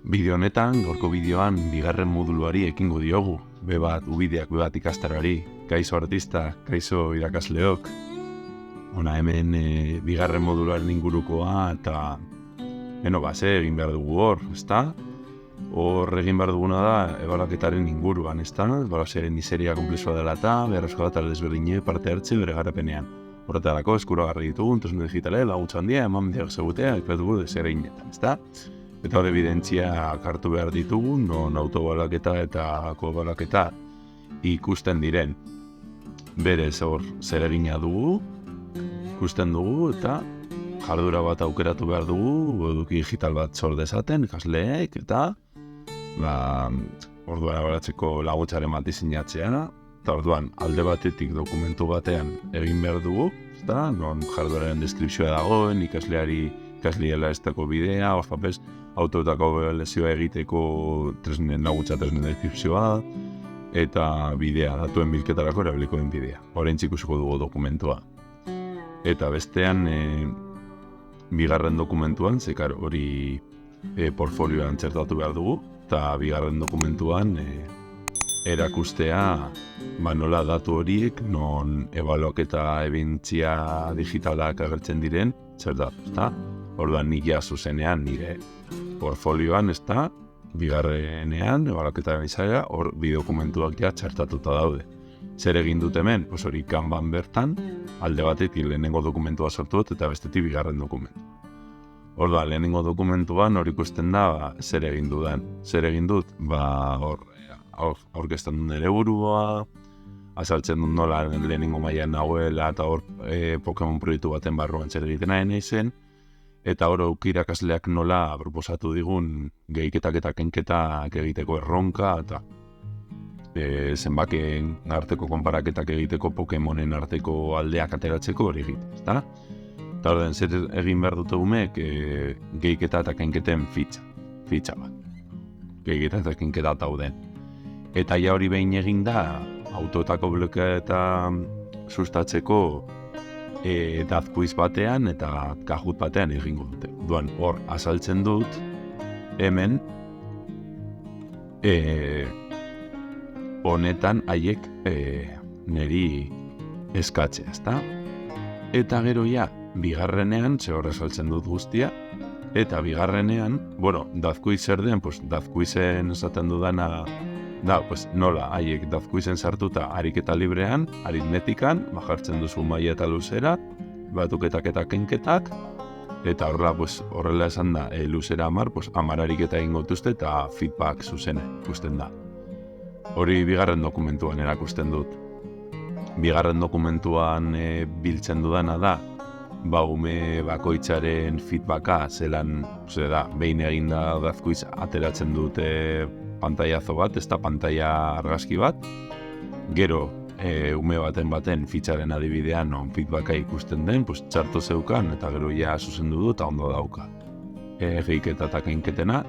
Bideo honetan, gaurko bideoan, bigarren moduluari ekingo diogu. Bebat ubideak, bebat ikastarari, kaixo artista, kaixo irakasleok. Hona hemen bigarren moduluaren ingurukoa eta egin behar dugu hor, ezta? Hor egin behar duguna da, ebaluaketaren inguruan, ezta? Ebaluazioaren miseria konplexua dela eta beharrezkoa da talde desberdine parte hartze bere garapenean. Horretarako eskuragarri ditugu, tresna digitale, laguntza handia, eman bideak zegutea, ikatugu desereinetan, ezta? Eta hor evidentzia hartu behar ditugu, non autoebaluaketa eta koebaluaketa ikusten diren. Berez hor zeregina dugu, ikusten dugu eta jardura bat aukeratu behar dugu, eduki digital bat sor dezaten, ikasleek eta orduan abaratzeko laguntzaren bat diseinatzea, eta orduan alde batetik dokumentu batean egin behar dugu, eta non jarduraren deskripzioa dagoen, ikasleela esteko bidea, orfapez, autoetako lezioa egiteko laguntza tresnen deskripzioa, eta bidea, datuen bilketarako erabiliko den bidea. Orain ikusiko dugu dokumentua. Eta bestean, bigarren dokumentuan, zekar hori portfolioan txertatu behar dugu, eta bigarren dokumentuan erakustea nola datu horiek non ebaluaketa ebentzia digitalak agertzen diren txertatu, ezta? Orduan nik ja zuzenean nire portfolioan, ezta? Bigarrenean, ebaluaketaren izaera, hor bi dokumentuak ja txertatuta daude. Zer egin dut hemen? Hori Kanban bertan, alde batetik lehenengo dokumentua sortu dut eta bestetik bigarren dokumentu. Orduan, lehenengo dokumentuan hor ikusten da zer egin dudan. Zer egin dut? Hor aurkezten dut nire burua, azaltzen dut nola lehenengo mailan nagoela eta hor Pokemon proiektu baten barruan zer egiten nahi zen, eta hor irakasleak nola proposatu digun gehiketak eta kenketak egiteko erronka eta zenbaken arteko konparaketak egiteko Pokemonen arteko aldeak ateratzeko hori egite, ezta? Eta hor den, zer egin behar dute umeek gehiketa eta kenketen fitxa bat. Gehiketa eta kenketa dauden. Eta ja hori behin egin da, autoetako blokea sustatzeko dazkuiz batean eta kajut batean egingo dute. Duan, hor azaltzen dut, hemen, honetan haiek niri eskatzea, ezta? Eta gero ja, bigarrenean, ze horre saltzen dut guztia, eta bigarrenean, dazkuiz zer den, dazkuizen esaten dudana, nola, haiek dazkuizen sartuta ariketa librean, aritmetikan, jartzen duzu maila eta luzera, batuketak eta kenketak, eta horrela esan da, luzera 10, 10 ariketa egingo dituzte eta feedback zuzena ikusten da. Hori bigarren dokumentuan erakusten dut. Bigarren dokumentuan biltzen dudana da, ume bakoitzaren feedbacka zelan, behin eginda dazkuiz ateratzen dute pantailazo bat, ez da pantaila argazki bat, gero ume baten fitxaren adibidean non feedbacka ikusten den, txarto zeukan eta gero ja zuzendu du eta ondo dauka. Gehiketa eta kenketena,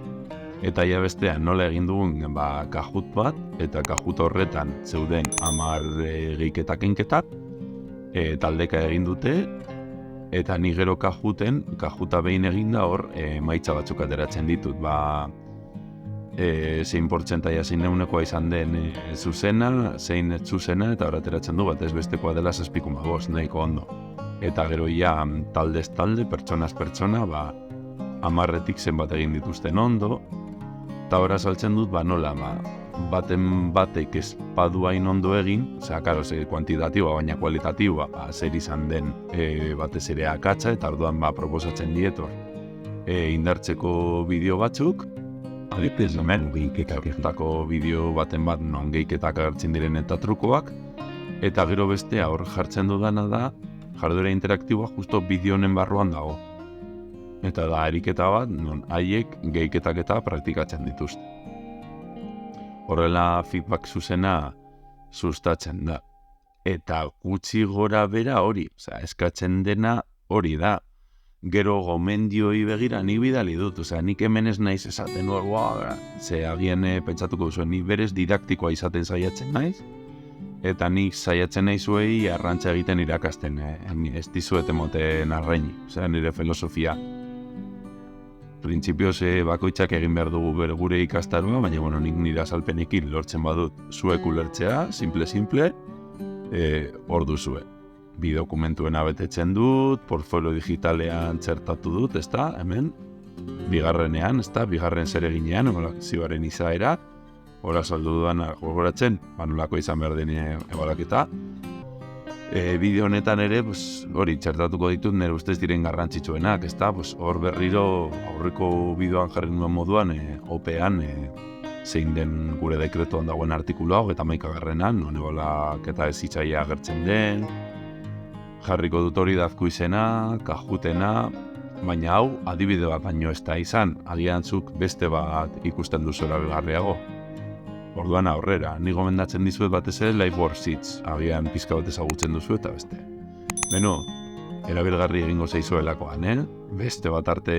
eta ja bestean nola egin dugun kajut bat, eta kajut horretan zeuden 10 gehiketa kenketak, taldeka egin dute, eta ni gero kajuta behin eginda hor emaitza batzuk ateratzen ditut, zein portzentaia zein neunekoa izan den zuzena, zein ez zuzena, eta hor ateratzen du bat ez bestekoa dela 7,5, nahiko ondo. Eta gero ja taldez talde, pertsonaz pertsona, 10-etik zenbat egin dituzten ondo, eta hor azaltzen dut, nola, baten batek ez badu hain ondo egin, kuantitatiboa baina kualitatiboa, zer izan den batez ere akatsa, eta orduan proposatzen dietor indartzeko bideo batzuk, adibidez hemen gehiketako bideo baten bat non gehiketak agertzen diren eta trukoak, eta gero bestea hor jartzen dudana da, jarduera interaktiboa justo bideo honen barruan dago. Eta da ariketa bat non haiek gehiketak eta praktikatzen dituzte. Horrela feedback zuzena sustatzen da. Eta gutxi gora bera hori, eskatzen dena hori da. Gero gomendioi begira nik bidali dut, nik hemen ez naiz esaten ze agian pentsatuko duzu, nik berez didaktikoa izaten saiatzen naiz, eta nik saiatzen naizuei arrantza egiten irakasten, ez dizuet emoten arraini, nire filosofia. printzipioz bakoitzak egin behar dugu gure ikastaroa, baina bueno, nik nire azalpenekin lortzen badut zuek ulertzea, simple, hor duzue. Bi dokumentuena betetzen dut, portfolio digitalean txertatu dut, ezta, hemen, bigarrenean, ezta, bigarren zereginean, ebaluazioaren izaera, hora saldu dudan gogoratzen, nolako izan behar den ebaluaketa. Bideo honetan ere, hori txertatuko ditut nire ustez diren garrantzitsuenak, ezta, hor berriro aurreko bideoan jarri nuen moduan, OPEan, zein den gure dekretuan dagoen artikulua, 31. non ebaluaketa ezitzaia agertzen den, jarriko dut hori dazku izena, kajutena, baina hau adibide bat baino ez da izan, agian zuk beste bat ikusten duzuela begarriago. Orduan aurrera, ni gomendatzen dizuet batez ere Life Worksheets, agian pizka bat ezagutzen duzu eta beste. Beno, erabilgarri egingo zaizuelakoan, beste bat arte